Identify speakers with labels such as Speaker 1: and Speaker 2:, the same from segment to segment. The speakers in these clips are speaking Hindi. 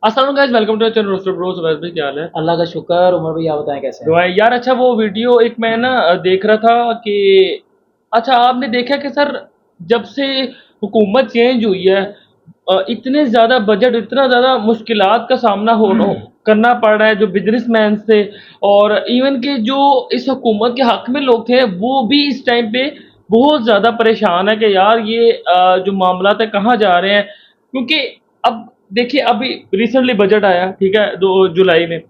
Speaker 1: अस्सलाम guys, welcome to channel Roaster Bros. वैसे भाई क्या हाल है?
Speaker 2: अल्लाह का शुक्र। उमर भाई आप बताएं कैसे हैं?
Speaker 1: दुआ है यार। अच्छा, वो वीडियो एक मैं ना देख रहा था कि अच्छा आपने देखा कि सर जब से हुकूमत चेंज हुई है इतने ज़्यादा बजट, इतना ज़्यादा मुश्किलात का सामना करना पड़ रहा है जो बिजनेसमैन थे और इवन के जो इस हुकूमत के हक में लोग थे वो भी इस टाइम पे बहुत ज़्यादा परेशान है कि यार ये जो मामलात है कहाँ जा रहे हैं। क्योंकि अब देखिए, अभी रिसेंटली बजट आया, ठीक है, 2 जुलाई में।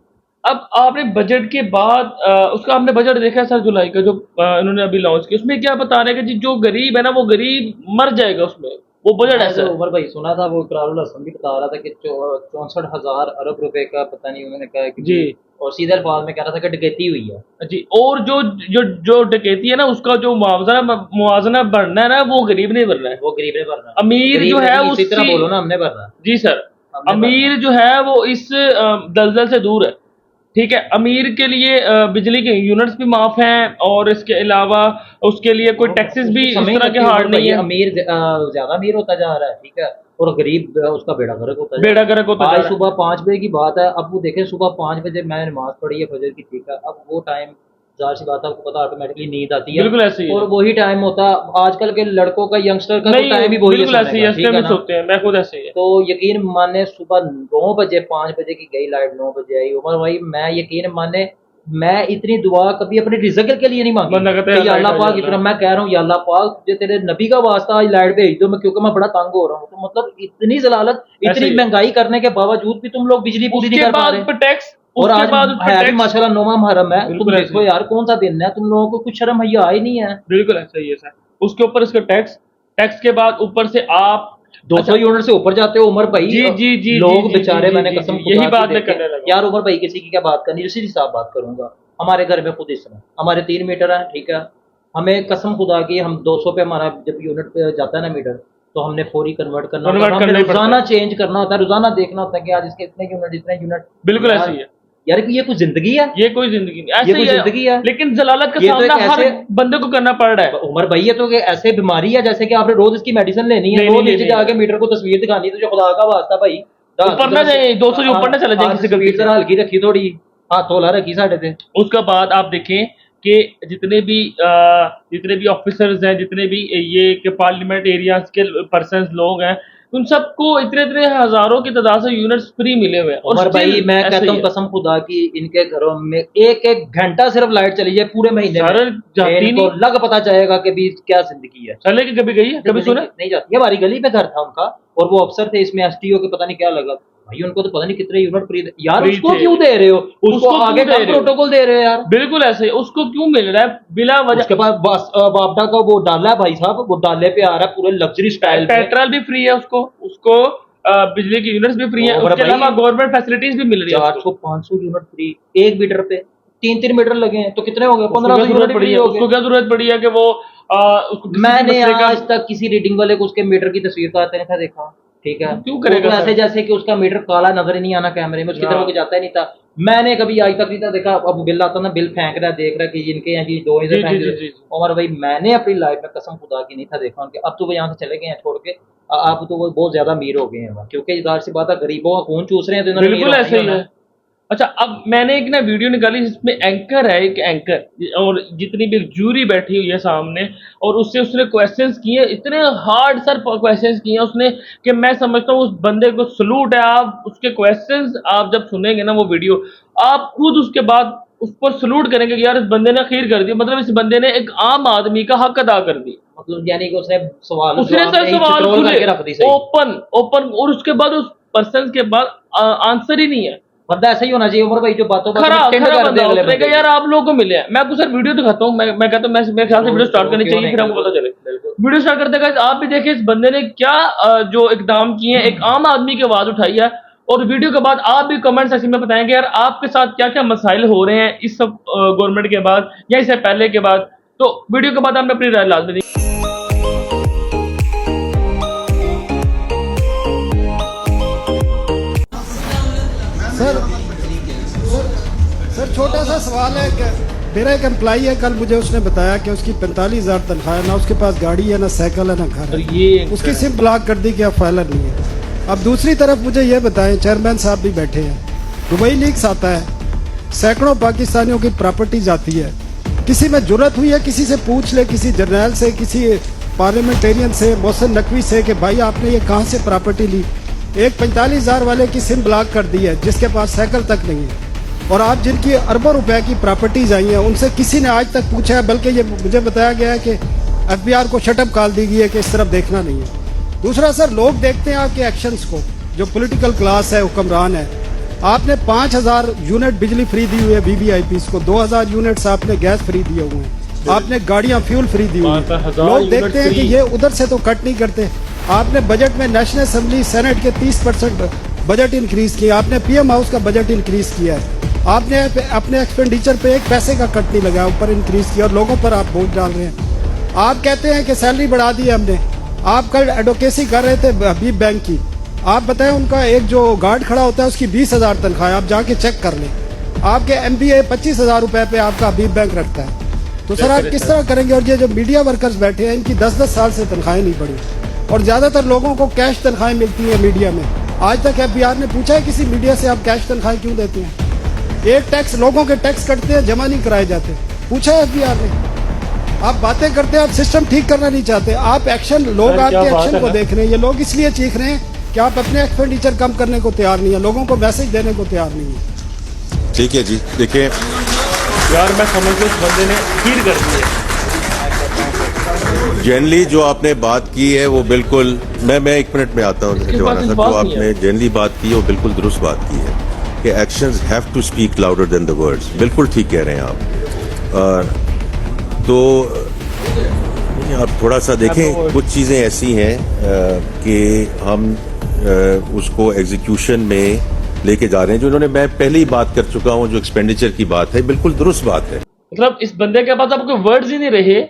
Speaker 1: अब आपने बजट के बाद उसका आपने बजट देखा है सर जुलाई का जो इन्होंने अभी लॉन्च किया, उसमें क्या बता रहे हैं कि जी जो गरीब है ना वो गरीब मर जाएगा उसमें, वो बजट ऐसा
Speaker 2: तो
Speaker 1: है।
Speaker 2: उमर भाई सुना था वो इकरारुल हसन भी बता रहा था कि 64,000 अरब रुपए का पता नहीं उन्होंने कहा कि
Speaker 1: जी
Speaker 2: और सीधे अल्फाज में कह रहा था कि डकैती हुई है।
Speaker 1: जी। और जो जो जो डकैती है ना उसका जो मुआवजा भरना है ना वो गरीब नहीं भरना है,
Speaker 2: वो गरीब ने भरना,
Speaker 1: अमीर जो
Speaker 2: गरीब
Speaker 1: है
Speaker 2: ने इसी तरह
Speaker 1: उसकी।
Speaker 2: बोलो ना, हमने भरना,
Speaker 1: जी सर,
Speaker 2: हमने
Speaker 1: अमीर
Speaker 2: भरना।
Speaker 1: जो है वो इस दलदल से दूर है, ठीक है। अमीर के लिए बिजली के यूनिट्स भी माफ हैं और इसके अलावा उसके लिए कोई टैक्सेस भी इस तरह के हार्ड नहीं है।
Speaker 2: अमीर ज्यादा अमीर होता जा रहा है, ठीक है, और गरीब उसका बेड़ा गर्क होता जा
Speaker 1: बेड़ा
Speaker 2: रहा
Speaker 1: गर्क होता
Speaker 2: है।
Speaker 1: जा
Speaker 2: आज
Speaker 1: रहा है।
Speaker 2: सुबह 5 बजे की बात है, अब वो देखें सुबह 5 बजे मैंने नमाज पढ़ी है फजर की, ठीक है, अब वो टाइम जाहिर सी बात है आपको पता ऑटोमेटिकली नींद आती है,
Speaker 1: बिल्कुल ऐसे ही है।
Speaker 2: और वही टाइम होता है आजकल के लड़कों का, यंगस्टर का
Speaker 1: नहीं,
Speaker 2: टाइम ही वही है
Speaker 1: बिल्कुल ऐसे ही है,
Speaker 2: सोने का, ठीक है
Speaker 1: मिस
Speaker 2: ना।
Speaker 1: होते हैं, मैं खुद ऐसे ही है।
Speaker 2: तो यकीन माने सुबह 9 बजे 5 बजे की गई लाइट, 9 बजे आई। उमर भाई मैं यकीन माने मैं इतनी दुआ कभी अपने रिज़्क के लिए नहीं मांगी
Speaker 1: बंदा कहता है
Speaker 2: कि या अल्लाह
Speaker 1: लाइट आ
Speaker 2: पाक,
Speaker 1: जाए
Speaker 2: इतना
Speaker 1: अल्लाह।
Speaker 2: मैं कह रहा हूँ या अल्लाह पाक तुझे तेरे नबी का वास्ता आज लाइट भेज दो, मैं क्योंकि मैं बड़ा तंग हो रहा हूँ। तो मतलब इतनी जलालत,
Speaker 1: ऐसे
Speaker 2: इतनी
Speaker 1: ही है।
Speaker 2: महंगाई करने के बावजूद भी तुम लोग बिजली पूरी नहीं
Speaker 1: उसके
Speaker 2: कर पा
Speaker 1: बाद
Speaker 2: रहे।
Speaker 1: उस पर टैक्स,
Speaker 2: और
Speaker 1: उसके
Speaker 2: आज
Speaker 1: बाद उस पर
Speaker 2: है भी
Speaker 1: टैक्स।
Speaker 2: माशाल्लाह 9वां मुहर्रम है, तुम
Speaker 1: बिल्कुल ऐसे
Speaker 2: देखो
Speaker 1: ही,
Speaker 2: यार कौन सा दिन है, तुम लोगों को कुछ शर्म हया ही नहीं है।
Speaker 1: बिल्कुल ऐसा ही है सर। उसके ऊपर इसका टैक्स, टैक्स के बाद ऊपर से आप
Speaker 2: 200 यूनिट से ऊपर जाते हो उमर भाई।
Speaker 1: जी जी जी जी
Speaker 2: लोग
Speaker 1: जी
Speaker 2: बेचारे,
Speaker 1: जी
Speaker 2: मैंने
Speaker 1: जी
Speaker 2: कसम
Speaker 1: जी,
Speaker 2: खुदा
Speaker 1: यही
Speaker 2: की
Speaker 1: बात मैं
Speaker 2: देखे
Speaker 1: करने लगा।
Speaker 2: यार। उमर भाई किसी की क्या बात करनी, सीधी साफ बात करूंगा। हमारे घर में खुद इस तरह हमारे 3 मीटर है, ठीक है, हमें कसम खुदा की हम 200 पे हमारा जब यूनिट पे जाता है ना मीटर, तो हमने फौरी कन्वर्ट करना होता है,
Speaker 1: कन्वर्ट
Speaker 2: हमें
Speaker 1: करना ही पड़ता
Speaker 2: रोजाना
Speaker 1: है।
Speaker 2: चेंज करना होता है, रोजाना देखना होता है कि आज इसके इतने यूनिट।
Speaker 1: बिल्कुल
Speaker 2: यार
Speaker 1: ऐसे ही है।
Speaker 2: यार कि ये कुछ जिंदगी है,
Speaker 1: ये कोई जिंदगी नहीं,
Speaker 2: ये
Speaker 1: ऐसे ही
Speaker 2: कोई
Speaker 1: है।
Speaker 2: जिंदगी है।
Speaker 1: लेकिन जलालत का
Speaker 2: ये तो एक
Speaker 1: सामना हर
Speaker 2: ऐसे
Speaker 1: बंदे को करना पड़ रहा है।
Speaker 2: उमर भाई ये तो कि ऐसे बीमारी है जैसे कि आपने रोज इसकी मेडिसिन लेनी है, रोज नीचे जाके मीटर को तस्वीर दिखानी है, तो जो खुदा का वास्ता भाई
Speaker 1: ऊपर ना जाए, 200 से ऊपर ना चले जाए किसी गलती
Speaker 2: स्पीड जरा हल्की रखी, थोड़ी हाथ थोला रखी साढ़े से।
Speaker 1: उसके बाद आप देखें कि जितने भी ऑफिसर्स हैं, जितने भी ये के पार्लियामेंट एरियाज के पर्सन्स लोग हैं, उन सबको इतने इतने हजारों की तादाद से यूनिट्स फ्री मिले हुए हैं। और
Speaker 2: उमर भाई मैं
Speaker 1: ऐसे
Speaker 2: कहता
Speaker 1: ही
Speaker 2: हूँ
Speaker 1: है।
Speaker 2: कसम खुदा की इनके घरों में एक एक घंटा सिर्फ लाइट चली जाए पूरे महीने
Speaker 1: सर
Speaker 2: में,
Speaker 1: जाती
Speaker 2: इनको
Speaker 1: नहीं,
Speaker 2: लग पता चलेगा कि भी क्या जिंदगी है।
Speaker 1: चले कि कभी गई है, कभी सुना?
Speaker 2: नहीं जाती। हमारी गली में घर था उनका, और वो अफसर थे इसमें एसटीओ के, पता नहीं क्या लगा भाई उनको, तो पता नहीं कितने यूनिट फ्री यार।
Speaker 1: फ्री
Speaker 2: उसको
Speaker 1: थे।
Speaker 2: क्यों दे रहे हो, उसको
Speaker 1: उसको
Speaker 2: आगे
Speaker 1: क्यों दे
Speaker 2: कम
Speaker 1: रहे हो?
Speaker 2: प्रोटोकॉल दे रहे हो यार।
Speaker 1: बिल्कुल ऐसे ही। उसको क्यों मिल रहा है बिला वजह?
Speaker 2: उसके पास बस बापडा का वो डाला है भाई साहब, वो डाले पे आ रहा है पूरे लग्जरी स्टाइल में।
Speaker 1: पेट्रोल भी फ्री है उसको, उसको बिजली की यूनिट्स भी फ्री है,
Speaker 2: और
Speaker 1: उसके
Speaker 2: भाई
Speaker 1: अलावा गवर्नमेंट फैसिलिटीज भी मिल रही है उसको।
Speaker 2: 400-500 यूनिट फ्री एक मीटर पे, 3-3 मीटर लगे हैं तो कितने हो गए,
Speaker 1: उसको
Speaker 2: 1500
Speaker 1: क्या जरूरत
Speaker 2: यूनिट
Speaker 1: पड़ी
Speaker 2: फ्री
Speaker 1: है?
Speaker 2: हो
Speaker 1: उसको
Speaker 2: गए।
Speaker 1: क्या जरूरत पड़ी है कि वो उसको किसी
Speaker 2: मैंने
Speaker 1: मसले का
Speaker 2: आज तक किसी रीडिंग वाले को उसके मीटर की तस्वीर का नहीं था देखा, ठीक है,
Speaker 1: क्यों
Speaker 2: वो
Speaker 1: करेगा
Speaker 2: तो ऐसे
Speaker 1: सर?
Speaker 2: जैसे कि उसका मीटर काला नजर ही नहीं आना कैमरे में, उसकी तरफ
Speaker 1: हाँ।
Speaker 2: को जाता ही नहीं था। मैंने कभी आज तक नहीं था देखा। अब बिल आता ना, बिल फेंक रहा है, देख रहा है कि इनके यहाँ जी 2
Speaker 1: जी जी
Speaker 2: फेंक
Speaker 1: जी
Speaker 2: रहे।
Speaker 1: जी।
Speaker 2: उमर भाई मैंने अपनी लाइफ में कसम खुदा की नहीं था देखा उनके। अब तो वो यहाँ से चले गए हैं छोड़ के, अब तो वो बहुत ज्यादा अमीर हो गए हैं वहाँ, क्योंकि जाहिर सी बात है गरीबों का खून चूस रहे हैं तो इन्होंने अमीर
Speaker 1: बिल्कुल
Speaker 2: होना
Speaker 1: ऐसे
Speaker 2: ही
Speaker 1: ही
Speaker 2: होना
Speaker 1: है।
Speaker 2: है।
Speaker 1: अच्छा, अब मैंने एक ना वीडियो निकाली जिसमें एंकर है, एक एंकर, और जितनी भी जूरी बैठी हुई है सामने, और उससे उसने क्वेश्चंस किए, इतने हार्ड सर क्वेश्चंस किए उसने कि मैं समझता हूँ उस बंदे को सलूट है। आप उसके क्वेश्चंस आप जब सुनेंगे ना वो वीडियो, आप खुद उसके बाद उस पर सलूट करेंगे कि यार इस बंदे ने खीर कर दी, मतलब इस बंदे ने एक आम आंसर का हक अदा कर दी।
Speaker 2: मतलब यानी कि उसने सवाल
Speaker 1: उसने
Speaker 2: जवाब
Speaker 1: सर
Speaker 2: में ही
Speaker 1: सवाल
Speaker 2: चित्रोल
Speaker 1: खुले
Speaker 2: करके रख दी सही।
Speaker 1: ओपन ओपन, और उसके बाद उस पर्सन के बाद आंसर ही नहीं है।
Speaker 2: बंदा ऐसा ही होना चाहिए उमर भाई, जो बातों बातों
Speaker 1: खरा
Speaker 2: में टेंड
Speaker 1: खरा
Speaker 2: कर दे
Speaker 1: बंदा
Speaker 2: अगले
Speaker 1: उसने
Speaker 2: बंदे
Speaker 1: कहा यार आप लोगों को मिले हैं। मैं आपको सर वीडियो दिखाता हूँ, मैं कहता हूँ मेरे ख्याल से वीडियो स्टार्ट करनी चाहिए, फिर हमको पता चले। वीडियो स्टार्ट करते हैं आप भी देखिए इस बंदे ने क्या जो इकदाम किए हैं, एक आम आदमी की आवाज उठाई है। और वीडियो के बाद आप भी कमेंट सेक्शन में बताएंगे यार आपके साथ क्या क्या मसाइल हो रहे हैं इस सब गवर्नमेंट के बाद या इससे पहले के बाद। तो वीडियो के बाद आपने अपनी राय लाजमी दी।
Speaker 3: सर सर छोटा सा सवाल है कि मेरा एक एम्प्लॉई है, कल मुझे उसने बताया कि उसकी 45,000 तनख्वाह है, ना उसके पास गाड़ी है, ना साइकिल है, ना घर
Speaker 1: तो
Speaker 3: है।
Speaker 1: ये
Speaker 3: उसकी सिम ब्लॉक कर दी कि अब फाइलर नहीं है। अब दूसरी तरफ मुझे ये बताएं, चेयरमैन साहब भी बैठे हैं, दुबई लीक्स आता है, सैकड़ों पाकिस्तानियों की प्रॉपर्टीज आती है, किसी में जुर्रत हुई है किसी से पूछ ले, किसी जर्नैल से, किसी पार्लियामेंटेरियन से, मोहसिन नकवी से, कि भाई आपने ये कहाँ से प्रॉपर्टी ली। एक 45,000 वाले की सिम ब्लॉक कर दी है जिसके पास साइकिल तक नहीं है, और आप जिनकी अरबों रुपए की प्रॉपर्टीज आई हैं उनसे किसी ने आज तक पूछा है, बल्कि ये मुझे बताया गया है कि एफबीआर को शटअप कॉल दी गई है कि इस तरफ देखना नहीं है। दूसरा सर, लोग देखते हैं आपके एक्शंस को, जो पॉलिटिकल क्लास है, हुक्मरान है। आपने 5,000 यूनिट बिजली फ्री दी हुई है वीवीआईपीज़ को, 2,000 यूनिट्स आपने गैस फ्री दिए हुए हैं, आपने गाड़ियां फ्यूल फ्री दी हुई है। लोग देखते हैं कि ये उधर से तो कट नहीं करते। आपने बजट में नेशनल असेंबली सेनेट के 30% बजट इंक्रीज किया, आपने पीएम हाउस का बजट इंक्रीज किया है, आपने अपने एक्सपेंडिचर पे एक पैसे का कट नहीं लगाया, ऊपर इंक्रीज किया, और लोगों पर आप बोझ डाल रहे हैं। आप कहते हैं कि सैलरी बढ़ा दी है हमने। आप कल एडवोकेसी कर रहे थे हबीब बैंक की, आप बताएं उनका एक जो गार्ड खड़ा होता है उसकी 20,000 तनख्वाह है, आप जाके चेक कर लें। आपके एमबीए 25,000 रुपए पे आपका हबीब बैंक रखता है, तो सर आप किस तरह करेंगे। और ये जो मीडिया वर्कर्स बैठे हैं इनकी 10-10 साल से तनख्वाहें नहीं बढ़ी, और ज्यादातर लोगों को कैश तनख्वाहें मिलती हैं मीडिया में। आज तक एफबीआर ने पूछा है किसी मीडिया से आप कैश तनख्वाहें क्यों देते हैं। एक टैक्स, लोगों के टैक्स कटते हैं, जमा नहीं कराए जाते, पूछा है एफबीआर ने। आप बातें करते हैं, आप सिस्टम ठीक करना नहीं चाहते, आप एक्शन, लोग आपके एक्शन को देख रहे हैं। ये लोग इसलिए चीख रहे हैं कि आप अपने एक्सपेंडिचर कम करने को तैयार नहीं है, लोगों को मैसेज देने को तैयार नहीं है।
Speaker 4: ठीक है जी, देखिए
Speaker 1: यार मैं समझता हूँ इस बंदे ने खीर कर दी है।
Speaker 4: जनरली जो आपने बात की है वो बिल्कुल, मैं 1 मिनट में आता हूँ जवाना साहब, जो आपने जनरली बात की है वो बिल्कुल दुरुस्त बात की है कि actions have to speak louder than the words. बिल्कुल ठीक कह रहे हैं आप। और तो आप थोड़ा सा देखें, कुछ चीज़ें ऐसी हैं कि हम उसको एग्जीक्यूशन में लेके जा रहे हैं, जो इन्होंने, मैं पहले ही बात कर चुका हूँ, जो एक्सपेंडिचर की बात है बिल्कुल दुरुस्त बात है।
Speaker 1: मतलब इस बंदे के पास अब कोई वर्ड्स ही नहीं रहे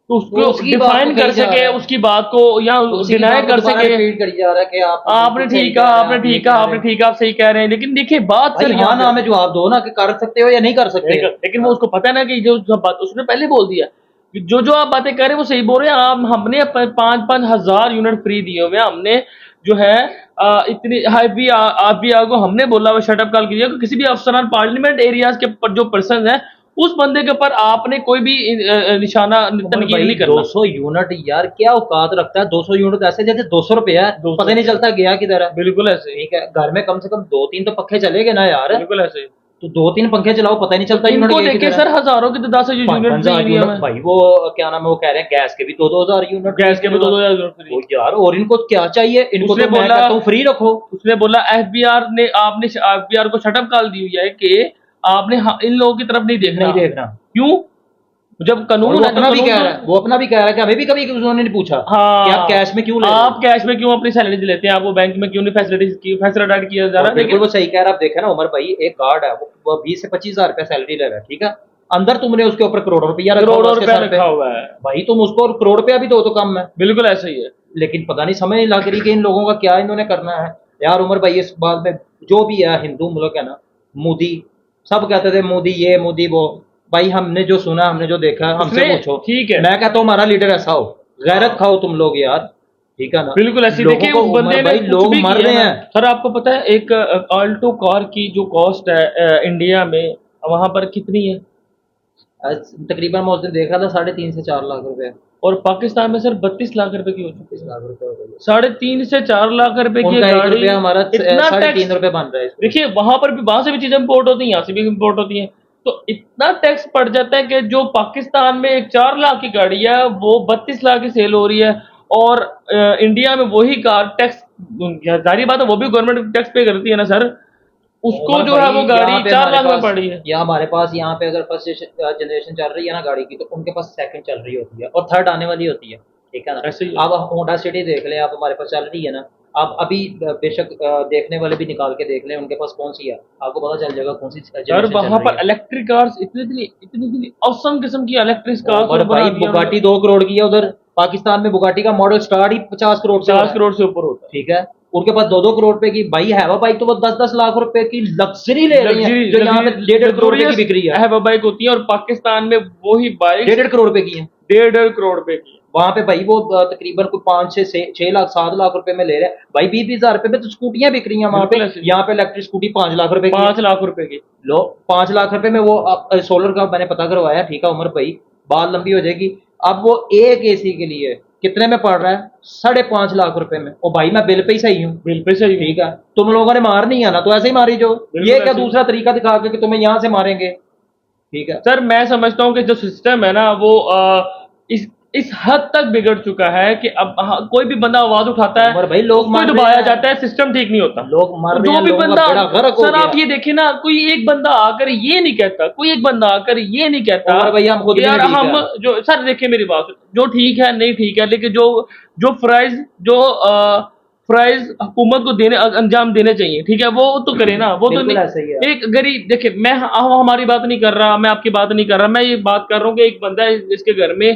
Speaker 1: तो उसको डिफाइन कर सके, उसकी बात को या डिनाई कर सके। आपने ठीक कहा, आपने ठीक कहा, आपने ठीक कहा, आप सही कह रहे हैं, लेकिन देखिए बात सर
Speaker 2: हाँ ना, हमें जवाब दो ना कि कर सकते हो या नहीं कर सकते।
Speaker 1: लेकिन वो उसको पता है ना कि जो बात उसने पहले बोल दिया, जो आप बातें कर रहे हैं वो सही बोल रहे हैं। आप, हमने 5-5 हजार यूनिट फ्री दिए हुए, हमने जो है इतनी आरबीआई को हमने बोला वो शटअप कॉल कीजिए। किसी भी अफसरान पार्लियामेंट एरियाज के पर जो पर्सन है उस बंदे के ऊपर आपने कोई भी निशाना तनकीद नहीं करना।
Speaker 2: 200 यूनिट यार क्या औकात रखता है, 200 यूनिट ऐसे जैसे 200 रुपए है, पता नहीं चलता गया किधर है।
Speaker 1: बिल्कुल ऐसे।
Speaker 2: ठीक है, घर में कम से कम 2-3 तो पंखे चलेंगे ना यार।
Speaker 1: बिल्कुल ऐसे,
Speaker 2: तो 2-3 पंखे चलाओ, पता ही नहीं चलता
Speaker 1: इनको देखे सर हजारों की तादाद से यूनिट
Speaker 2: भाई, वो क्या नाम है, वो कह रहे हैं गैस के भी 2-2 हजार यूनिट,
Speaker 1: गैस के भी 2-2 यूनिट
Speaker 2: यार। और इनको क्या चाहिए, इनको तो मैं कहता हूं फ्री रखो।
Speaker 1: उसने बोला एफबीआर ने, आपने एफबीआर को शटअप कॉल दी हुई है कि आपने इन लोगों की तरफ नहीं देखना। क्यों? जब कानून
Speaker 2: वो अपना भी कह रहा है, वो अपना भी कह रहा है कि हमें भी कभी उन्होंने नहीं पूछा कि आप कैश में क्यों ले रहे हैं,
Speaker 1: आप कैश में क्यों अपनी सैलरी लेते हैं, आप वो बैंक में क्यों नहीं फैसिलिटेट किया जा रहा है।
Speaker 2: बिल्कुल वो सही कह रहा है। आप देखे ना उमर भाई, एक गार्ड है वो 20 से 25 हजार रुपया सैलरी ले रहा है, ठीक है, अंदर तुमने उसके ऊपर करोड़ों रुपया रखा हुआ है भाई, तुम उसको करोड़ रुपया भी दो तो कम है।
Speaker 1: बिल्कुल ऐसा ही है,
Speaker 2: लेकिन पता नहीं समझ नहीं लग रही कि इन लोगों का क्या इन्होंने करना है। यार उमर भाई, इस बात में जो भी है, हिंदू मुल्क है ना, मोदी सब कहते थे मोदी ये मोदी वो, भाई हमने जो सुना, हमने जो देखा, हमसे पूछो।
Speaker 1: ठीक है,
Speaker 2: मैं कहता हूँ हमारा लीडर ऐसा हो, गैरत खाओ तुम लोग यार, ठीक है ना।
Speaker 1: बिल्कुल ऐसे। देखिए उस बंदे ने,
Speaker 2: लोग मर रहे हैं
Speaker 1: सर। आपको पता है एक ऑल्टो कार की जो कॉस्ट है इंडिया में, वहां पर कितनी है?
Speaker 2: तकरीबन मैं उस दिन देखा था 3.5 से 4 लाख रुपए, और
Speaker 1: पाकिस्तान में सर 32 लाख रुपए की हो चुकी है।
Speaker 2: 30 लाख रुपए हो गए,
Speaker 1: 3.5 से 4 लाख रुपए की गाड़ी,
Speaker 2: हमारा 3.5 रुपए बन रहा है।
Speaker 1: देखिए वहां पर भी, वहां से भी चीजें इंपोर्ट होती हैं, यहाँ से भी इंपोर्ट होती हैं, तो इतना टैक्स पड़ जाता है कि जो पाकिस्तान में एक 4 लाख की गाड़ी है वो 32 लाख की सेल हो रही है, और इंडिया में वही कार टैक्स, जारी बात है वो भी गवर्नमेंट टैक्स पे करती है ना सर, उसको जो है वो गाड़ी 4 लाख में पड़ी है।
Speaker 2: या हमारे पास यहाँ पे अगर फर्स्ट जनरेशन चल रही है ना गाड़ी की, तो उनके पास सेकंड चल रही होती है और थर्ड आने वाली होती है, ठीक है ना। अब होंडा सिटी देख लें आप, हमारे पास चल रही है ना, आप अभी बेशक देखने वाले भी निकाल के देख लें उनके पास कौन सी है, आपको पता चल जाएगा कौन सी।
Speaker 1: यार वहाँ पर इलेक्ट्रिक कार्स इतनी औसम किस्म की इलेक्ट्रिक कार्स,
Speaker 2: और भाई बुगाटी 2 करोड़ की है उधर, पाकिस्तान में बुगाटी का मॉडल स्टार्ट ही 50 करोड़ से ऊपर होता है, ठीक है। उनके पास 2-2 करोड़ रुपए की भाई हैवा बाइक, तो वो 10-10 लाख रुपए की लग्जरी ले रही है, जो यहाँ पे 1.5 करोड़ रुपए की बिक रही है,
Speaker 1: हैवा बाइक होती है, और पाकिस्तान में वही बाइक
Speaker 2: 1.5 करोड़ रुपए की है,
Speaker 1: 1.5 करोड़ रुपए की।
Speaker 2: वहां पे भाई वो तकरीबन कोई 5 से 6 लाख 7 लाख रुपए में ले रहे हैं भाई। 20-20 हजार रुपए में तो स्कूटियां बिक रही हैं वहां पे। यहाँ पे इलेक्ट्रिक स्कूटी 5 लाख रुपए की,
Speaker 1: 5 लाख रुपए की
Speaker 2: लो 5 लाख रुपए में वो सोलर का मैंने पता करवाया, ठीक है उमर भाई, बात लंबी हो जाएगी। अब वो एक एसी के लिए कितने में पड़ रहा है? 5.5 लाख रुपए में। ओ भाई मैं बिल पे ही सही हूँ,
Speaker 1: बिल पे सही,
Speaker 2: ठीक है। तुम लोगों ने मार नहीं आना तो ऐसे ही मारी जो, ये क्या दूसरा तरीका दिखा के कि तुम्हें यहाँ से मारेंगे, ठीक है।
Speaker 1: सर मैं समझता हूँ कि जो सिस्टम है ना वो इस हद तक बिगड़ चुका है कि अब कोई भी बंदा आवाज उठाता है
Speaker 2: और भाई लोग
Speaker 1: उसको डुबाया जाता है, सिस्टम ठीक नहीं होता।
Speaker 2: लोग मर रहे
Speaker 1: जो
Speaker 2: हैं,
Speaker 1: भी बंदा, सर आप
Speaker 2: ये
Speaker 1: ये देखिए ना, कोई एक बंदा आकर ये नहीं कहता, कोई एक बंदा आकर ये नहीं कहता
Speaker 2: भाई हम खुद
Speaker 1: यार हम जो, सर देखिए मेरी बात, जो ठीक है नहीं ठीक है, लेकिन जो प्राइज हुकूमत को देने अंजाम देने चाहिए, ठीक है, वो तो करे ना, वो तो नहीं। एक गरीब देखिए, मैं हमारी बात नहीं कर रहा, मैं आपकी बात नहीं कर रहा, मैं ये बात कर रहा हूँ कि एक बंदा है, इसके घर में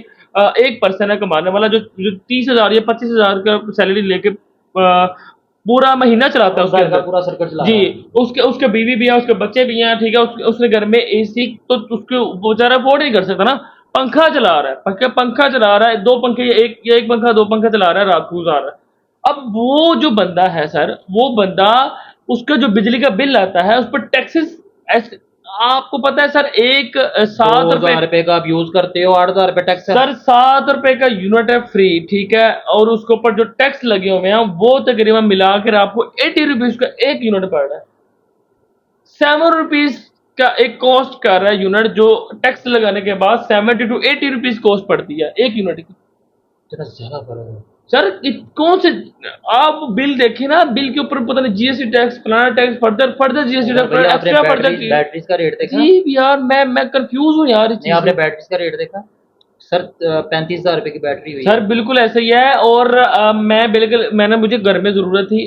Speaker 1: एक पर्सन है कमाने वाला जो 30,000 या 25,000 का सैलरी लेके पूरा महीना चलाता है, उसके अंदर
Speaker 2: पूरा सर्कल चला
Speaker 1: जी, उसके बीवी भी है, उसके बच्चे भी हैं, ठीक है, उसने घर में एसी तो उसके बेचारा अफोर्ड नहीं कर सकता ना, पंखा चला रहा है, पंखा चला रहा है, 2 पंखे, एक पंखा 2 पंखा चला रहा है, रात को गुजार रहा है। अब वो जो बंदा है सर, वो बंदा, उसका जो बिजली का बिल आता है उस पर टैक्सेस, आपको पता है सर, 7
Speaker 2: रुपए का आप यूज करते हो, 8,000 रुपए टैक्स
Speaker 1: सर, 7 रुपए का यूनिट है फ्री, ठीक है, और उसके ऊपर जो टैक्स लगे हुए हैं वो तकरीबन मिलाकर आपको 80 रुपीज का एक यूनिट पड़ रहा है। 7 रुपीज का एक कॉस्ट कर रहा है यूनिट, जो टैक्स लगाने के बाद 70 to 80 रुपीज कॉस्ट पड़ती है एक यूनिट की।
Speaker 2: ज्यादा फर्क है
Speaker 1: सर, कौन से आप बिल देखे ना, बिल के ऊपर पता नहीं जीएसटी टैक्स, फलाना tax, further GST tax, extra further
Speaker 2: batteries का रेट देखा
Speaker 1: जी यार, मैं कंफ्यूज हूँ यार इस चीज।
Speaker 2: आपने बैटरीज का रेट देखा सर? 35,000 रुपए की बैटरी हुई
Speaker 1: सर, बिल्कुल ऐसा ही है। और मुझे घर में जरूरत थी,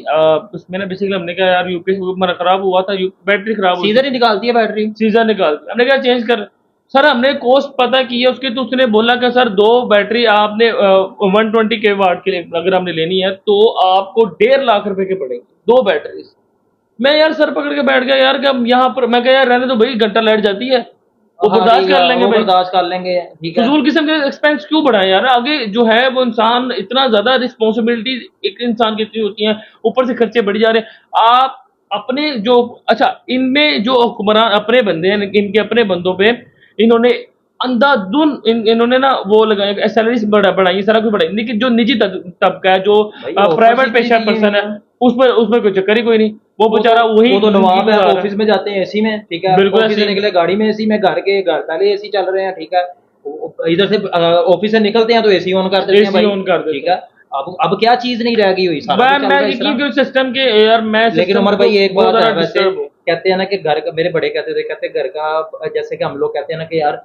Speaker 1: मैंने बेसिकली, हमने कहा यार यूपीएस मेरा खराब हुआ था, बैटरी खराब हुई,
Speaker 2: सीजर ही निकालती है बैटरी,
Speaker 1: सीजर निकालती, हमने कहा चेंज कर। सर हमने कॉस्ट पता की है उसकी, तो उसने बोला कि सर 2 बैटरी आपने 120 के वाट के लिए अगर हमने लेनी है तो आपको 1.5 लाख रुपए के पड़ेंगे 2 बैटरी। मैं यार सर पकड़ के बैठ गया यार, कि यहाँ पर मैं कहा यार रहने तो भाई, घंटा लाइट जाती है, वो बर्दाश्त कर लेंगे,
Speaker 2: बर्दाश्त कर लेंगे,
Speaker 1: फजूल किस्म के एक्सपेंस क्यों बढ़ाए यार। आगे जो है वो इंसान, इतना ज्यादा रिस्पॉन्सिबिलिटी एक इंसान की इतनी होती है, ऊपर से खर्चे बढ़ जा रहे हैं। आप अपने जो, अच्छा इनमें जो हुक्मरान अपने बंदे हैं, इनके अपने बंदों पे इन्होंने अंधाधुन इन्होंने ना वो लगाए, सैलरीज बढ़ाई, सारा कुछ बढ़ाई, लेकिन जो निजी तबका है, जो प्राइवेट पेशा पर्सन है, उसमें कोई चक्कर ही कोई नहीं। वो बेचारा वही,
Speaker 2: वो तो नवाब है, ऑफिस में जाते हैं एसी में, ठीक है,
Speaker 1: बिल्कुल
Speaker 2: ऑफिस से निकले गाड़ी में एसी में, घर पहले एसी चल रहे हैं, ठीक है, इधर से ऑफिस से निकलते हैं तो एसी ऑन कर देते हैं भाई, ठीक है। अब क्या चीज नहीं रह गई हुई,
Speaker 1: मैं सिस्टम के यार, मैं
Speaker 2: लेकिन उमर भाई एक बात है, वैसे कहते हैं ना कि घर का, मेरे बड़े कहते थे, कहते घर का, जैसे कि हम लोग कहते हैं ना कि यार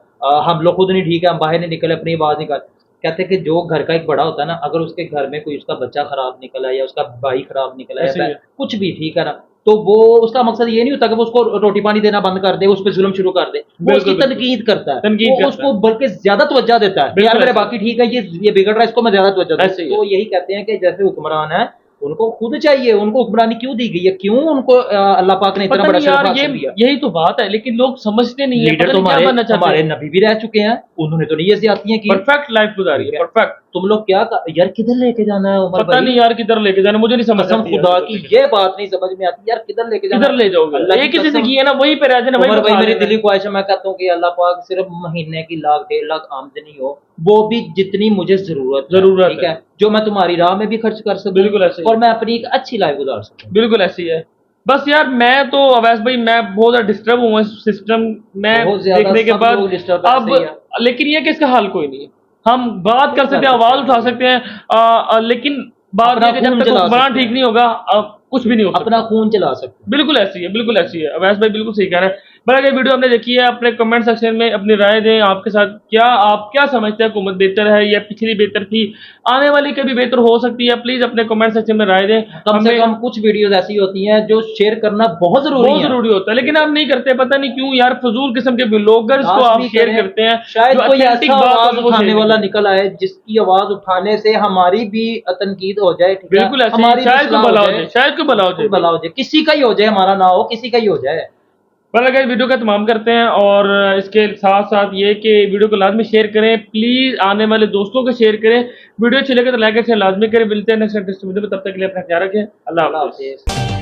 Speaker 2: हम लोग खुद नहीं ठीक है, हम बाहर नहीं निकले, अपनी आवाज निकाल, कहते हैं कि जो घर का एक बड़ा होता है ना, अगर उसके घर में कोई उसका बच्चा खराब निकला या उसका भाई खराब निकला या कुछ भी, ठीक है ना, तो वो उसका मकसद ये नहीं होता कि वो उसको रोटी पानी देना बंद कर दे, उस पर जुल्म शुरू कर दे, वो उसकी तनकीद करता है, वो उसको बल्कि ज्यादा तवज्जो देता है, यार मेरे बाकी ठीक है, ये बिगड़ रहा है, इसको मैं ज्यादा तवज्जो दूं। तो यही कहते हैं कि जैसे हुक्मरान है, उनको खुद चाहिए, उनको हुक्मरानी क्यों दी गई है, क्यों उनको अल्लाह पाक ने इतना बड़ा शर्फ दिया?
Speaker 1: यही तो बात है, लेकिन लोग समझते नहीं है।
Speaker 2: लीडर तो हमारे नबी भी रह चुके हैं, उन्होंने तो नहीं ऐसी आती हैं कि
Speaker 1: परफेक्ट लाइफ गुजारी है, परफेक्ट।
Speaker 2: तुम लोग क्या यार किधर लेके जाना है उमर भाई?
Speaker 1: पता नहीं यार किधर लेके जाना, मुझे नहीं समझ,
Speaker 2: खुदा की ये बात नहीं समझ में आती यार, किधर लेके जाना,
Speaker 1: किधर ले जाओगे? एक ही जिंदगी है ना, वही पे रह जाना।
Speaker 2: उमर भाई मेरी दिली ख्वाहिश है, मैं कहता हूँ कि अल्लाह पाक सिर्फ महीने की 1.5 लाख आमदनी हो, वो भी जितनी मुझे जरूरत ठीक है, जो मैं तुम्हारी राह में भी खर्च कर सकूं,
Speaker 1: बिल्कुल ऐसे,
Speaker 2: और मैं अपनी एक अच्छी लाइफ गुजार सकूं,
Speaker 1: बिल्कुल ऐसी है। बस यार मैं तो अवैस भाई, मैं बहुत ज्यादा डिस्टर्ब हूँ इस सिस्टम में देखने के बाद। अब लेकिन ये कि इसका हल कोई नहीं है, हम बात कर सकते हैं, आवाज उठा सकते हैं, लेकिन बात जब तक हुक्मरान ठीक नहीं होगा कुछ भी नहीं हो सकता,
Speaker 2: अपना खून चला सकते।
Speaker 1: बिल्कुल ऐसी है, बिल्कुल ऐसी है। अवैस भाई बिल्कुल सही कह रहे हैं। बड़ा वीडियो हमने देखी है, अपने कमेंट सेक्शन में अपनी राय दें, आपके साथ आप क्या समझते हैं, हुकूमत बेहतर है या पिछली बेहतर थी, आने वाली कभी बेहतर हो सकती है? प्लीज अपने कमेंट सेक्शन में राय दें।
Speaker 2: कम से कम कुछ वीडियोस ऐसी होती हैं जो शेयर करना बहुत जरूरी होता
Speaker 1: है, लेकिन आप नहीं करते, पता नहीं क्यों यार, फजूल किस्म के ब्लॉगर्स को आप शेयर करते हैं।
Speaker 2: शायद कोई ऐसी आवाज उठाने वाला निकल आए जिसकी आवाज उठाने से हमारी भी तनकीद हो जाए,
Speaker 1: बिल्कुल शायद को भला हो जाए,
Speaker 2: किसी का ही हो जाए, हमारा ना हो, किसी का ही हो जाए।
Speaker 1: well, अगर वीडियो का तमाम करते हैं और इसके साथ साथ ये कि वीडियो को लाजमी शेयर करें, प्लीज़ आने वाले दोस्तों को शेयर करें, वीडियो अच्छी लगे तो लाइक शेयर लाजमी करें। मिलते हैं नेक्स्ट वीडियो में, तब तक के लिए अपना ख्याल रखें। अल्लाह हाफ़िज़।